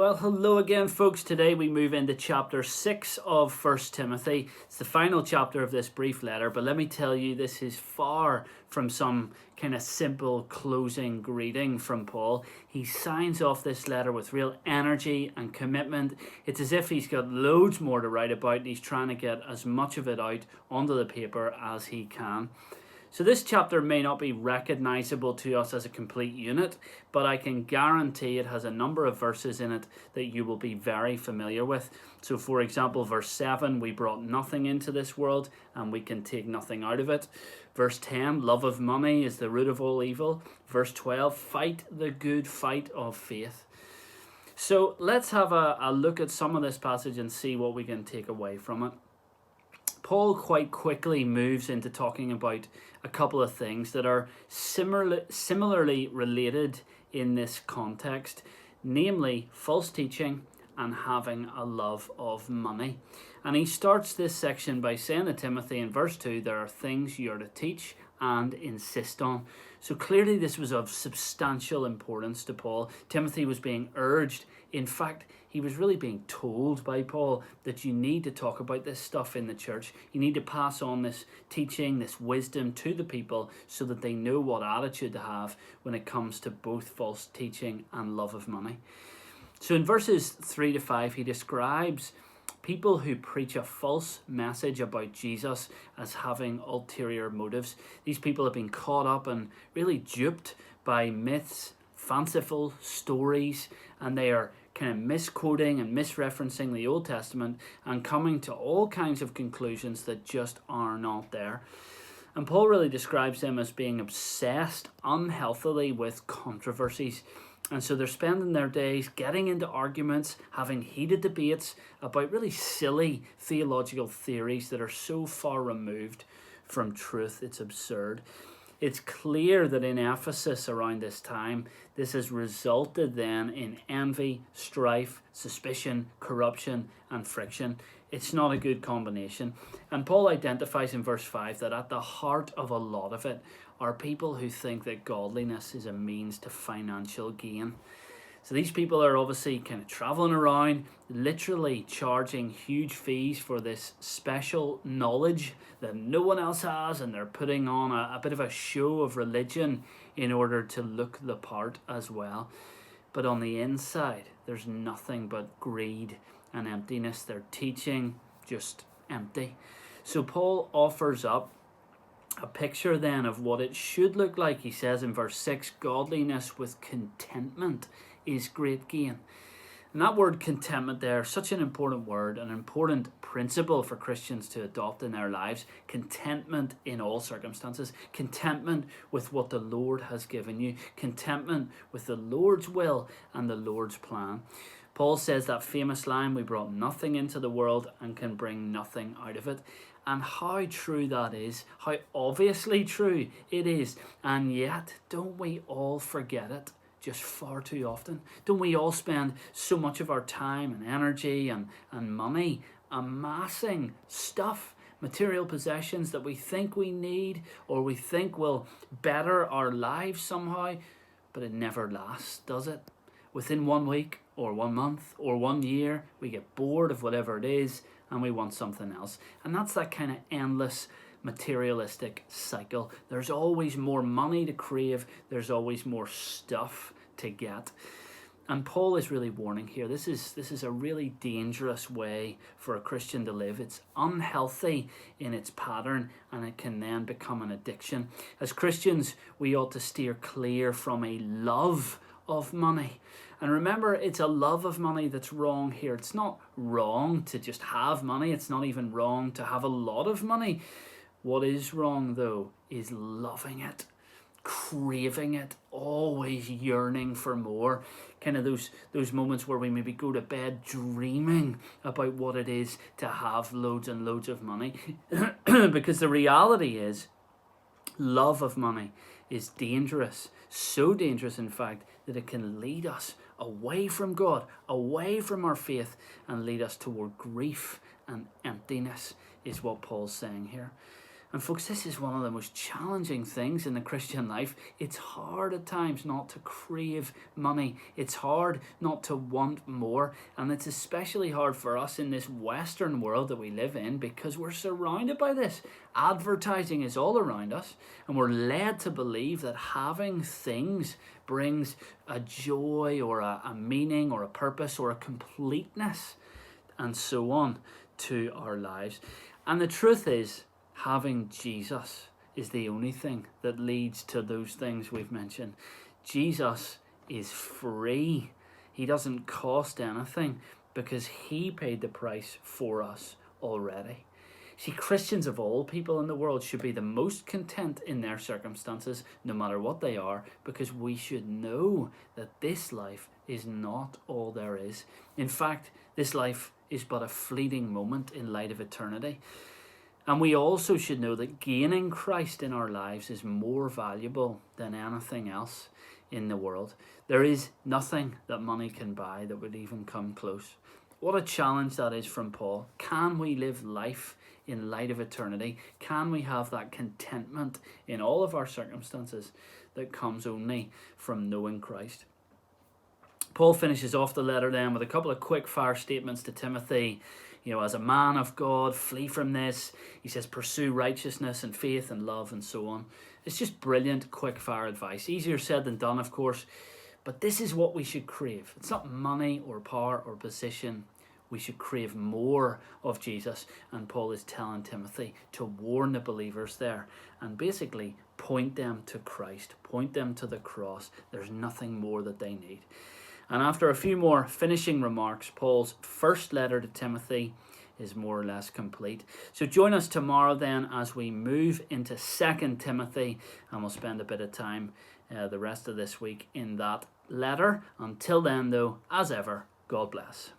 Well, hello again, folks. Today we move into chapter 6 of First Timothy. It's the final chapter of this brief letter, but let me tell you, this is far from some kind of simple closing greeting from Paul. He signs off this letter with real energy and commitment. It's as if he's got loads more to write about, and he's trying to get as much of it out onto the paper as he can. So this chapter may not be recognizable to us as a complete unit, but I can guarantee it has a number of verses in it that you will be very familiar with. So for example, verse 7, we brought nothing into this world and we can take nothing out of it. Verse 10, love of money is the root of all evil. Verse 12, fight the good fight of faith. So let's have a look at some of this passage and see what we can take away from it. Paul quite quickly moves into talking about a couple of things that are similarly related in this context, namely false teaching and having a love of money. And he starts this section by saying to Timothy in verse 2, there are things you're to teach and insist on. So clearly this was of substantial importance to Paul. Timothy was being urged. In fact, he was really being told by Paul that you need to talk about this stuff in the church. You need to pass on this teaching, this wisdom to the people so that they know what attitude to have when it comes to both false teaching and love of money. So in verses 3 to 5, he describes people who preach a false message about Jesus as having ulterior motives. These people have been caught up and really duped by myths, fanciful stories, and they are kind of misquoting and misreferencing the Old Testament and coming to all kinds of conclusions that just are not there. And Paul really describes them as being obsessed unhealthily with controversies. And so they're spending their days getting into arguments, having heated debates about really silly theological theories that are so far removed from truth, it's absurd. It's clear that in Ephesus around this time, this has resulted then in envy, strife, suspicion, corruption, and friction. It's not a good combination. And Paul identifies in verse 5 that at the heart of a lot of it are people who think that godliness is a means to financial gain. So these people are obviously kind of traveling around, literally charging huge fees for this special knowledge that no one else has, and they're putting on a bit of a show of religion in order to look the part as well. But on the inside, there's nothing but greed and emptiness. They're teaching just empty. So Paul offers up a picture then of what it should look like. He says in verse 6, godliness with contentment is great gain. And that word contentment there, such an important word, an important principle for Christians to adopt in their lives. Contentment in all circumstances. Contentment with what the Lord has given you. Contentment with the Lord's will and the Lord's plan. Paul says that famous line, we brought nothing into the world and can bring nothing out of it. And how true that is, how obviously true it is. And yet, don't we all forget it just far too often? Don't we all spend so much of our time and energy and money amassing stuff, material possessions that we think we need or we think will better our lives somehow, but it never lasts, does it? Within 1 week or 1 month or 1 year, we get bored of whatever it is and we want something else. And that's that kind of endless materialistic cycle. There's always more money to crave. There's always more stuff to get. And Paul is really warning here. This is a really dangerous way for a Christian to live. It's unhealthy in its pattern, and it can then become an addiction. As Christians, we ought to steer clear from a love of money. And remember, it's a love of money that's wrong here. It's not wrong to just have money. It's not even wrong to have a lot of money. What is wrong, though, is loving it, craving it, always yearning for more. Kind of those moments where we maybe go to bed dreaming about what it is to have loads and loads of money. Because the reality is, love of money is dangerous. So dangerous, in fact, that it can lead us away from God, away from our faith, and lead us toward grief and emptiness, is what Paul's saying here. And folks, this is one of the most challenging things in the Christian life. It's hard at times not to crave money. It's hard not to want more. And it's especially hard for us in this Western world that we live in, because we're surrounded by this. Advertising is all around us, and we're led to believe that having things brings a joy or a meaning or a purpose or a completeness and so on to our lives. And the truth is, having Jesus is the only thing that leads to those things we've mentioned. Jesus is free. He doesn't cost anything because he paid the price for us already. See, Christians of all people in the world should be the most content in their circumstances, no matter what they are, because we should know that this life is not all there is. In fact, this life is but a fleeting moment in light of eternity. And we also should know that gaining Christ in our lives is more valuable than anything else in the world. There is nothing that money can buy that would even come close. What a challenge that is from Paul. Can we live life in light of eternity? Can we have that contentment in all of our circumstances that comes only from knowing Christ? Paul finishes off the letter then with a couple of quick fire statements to Timothy. As a man of God, flee from this. He says, pursue righteousness and faith and love and so on. It's just brilliant, quick fire advice. Easier said than done, of course. But this is what we should crave. It's not money or power or position. We should crave more of Jesus. And Paul is telling Timothy to warn the believers there and basically point them to Christ, point them to the cross. There's nothing more that they need. And after a few more finishing remarks, Paul's first letter to Timothy is more or less complete. So join us tomorrow then as we move into 2 Timothy, and we'll spend a bit of time the rest of this week in that letter. Until then, though, as ever, God bless.